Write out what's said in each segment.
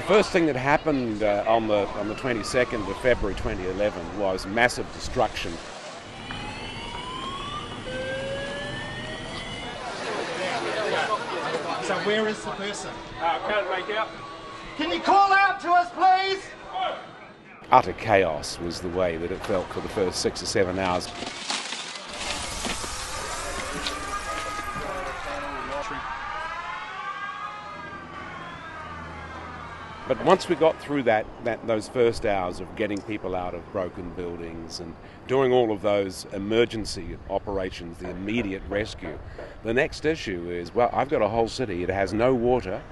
first thing that happened on the 22nd of February 2011 was massive destruction. So where is the person? Can't make out. Can you call out to us, please? Utter chaos was the way that it felt for the first 6 or 7 hours. But once we got through those first hours of getting people out of broken buildings and doing all of those emergency operations, the immediate rescue, the next issue is, well, I've got a whole city. It has no water,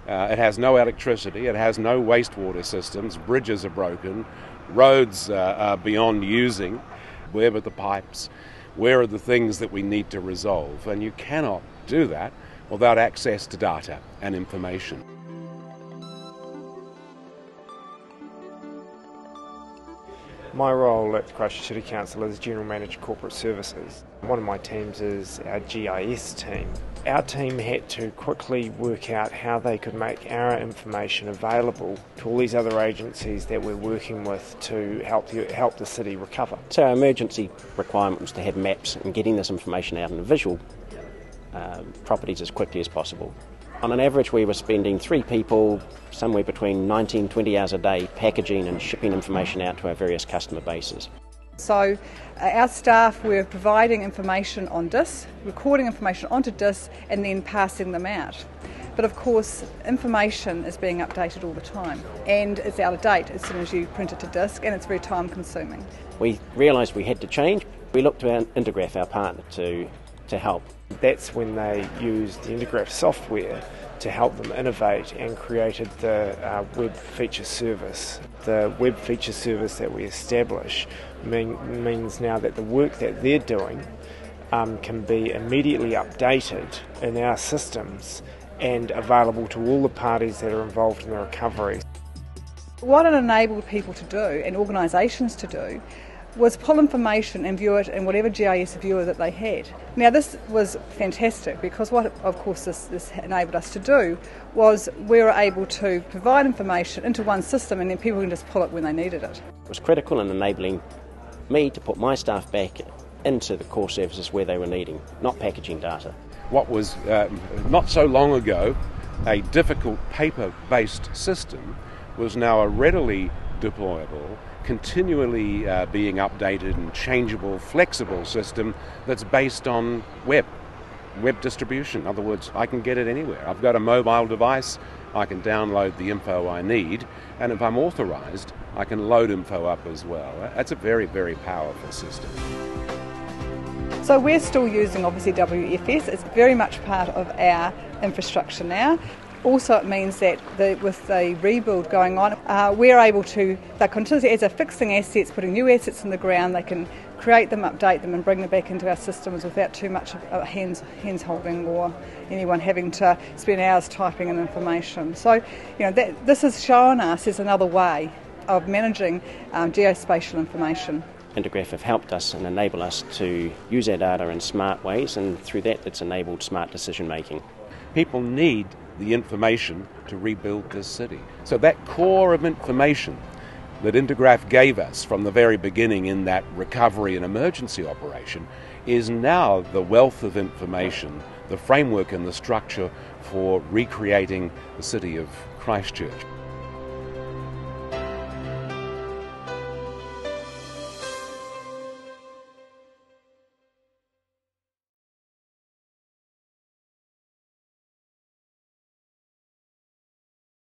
it has no electricity, it has no wastewater systems, bridges are broken, roads are beyond using. Where are the pipes? Where are the things that we need to resolve? And you cannot do that without access to data and information. My role at Christchurch City Council is General Manager Corporate Services. One of my teams is our GIS team. Our team had to quickly work out how they could make our information available to all these other agencies that we're working with to help the city recover. So our emergency requirement was to have maps and getting this information out in visual properties as quickly as possible. On an average, we were spending 3 people somewhere between 19 and 20 hours a day packaging and shipping information out to our various customer bases. So our staff were providing information on discs, recording information onto discs and then passing them out. But of course, information is being updated all the time and it's out of date as soon as you print it to disc, and it's very time consuming. We realised we had to change. We looked to Intergraph, our partner, to help. That's when they used the Intergraph software to help them innovate and created the web feature service. The web feature service that we establish means now that the work that they're doing can be immediately updated in our systems and available to all the parties that are involved in the recovery. What it enabled people to do and organisations to do was pull information and view it in whatever GIS viewer that they had. Now this was fantastic because what of course this enabled us to do was we were able to provide information into one system and then people can just pull it when they needed it. It was critical in enabling me to put my staff back into the core services where they were needing, not packaging data. What was not so long ago a difficult paper-based system was now a readily deployable, continually being updated and changeable, flexible system that's based on web distribution. In other words, I can get it anywhere. I've got a mobile device, I can download the info I need, and if I'm authorised, I can load info up as well. That's a very, very powerful system. So we're still using obviously WFS. It's very much part of our infrastructure now. Also it means that with the rebuild going on, we're able to, they're continuously, as they're fixing assets, putting new assets in the ground, they can create them, update them and bring them back into our systems without too much hands holding or anyone having to spend hours typing in information. So this has shown us as another way of managing geospatial information. Intergraph have helped us and enable us to use our data in smart ways, and through that it's enabled smart decision making. People need the information to rebuild this city. So that core of information that Intergraph gave us from the very beginning in that recovery and emergency operation is now the wealth of information, the framework and the structure for recreating the city of Christchurch.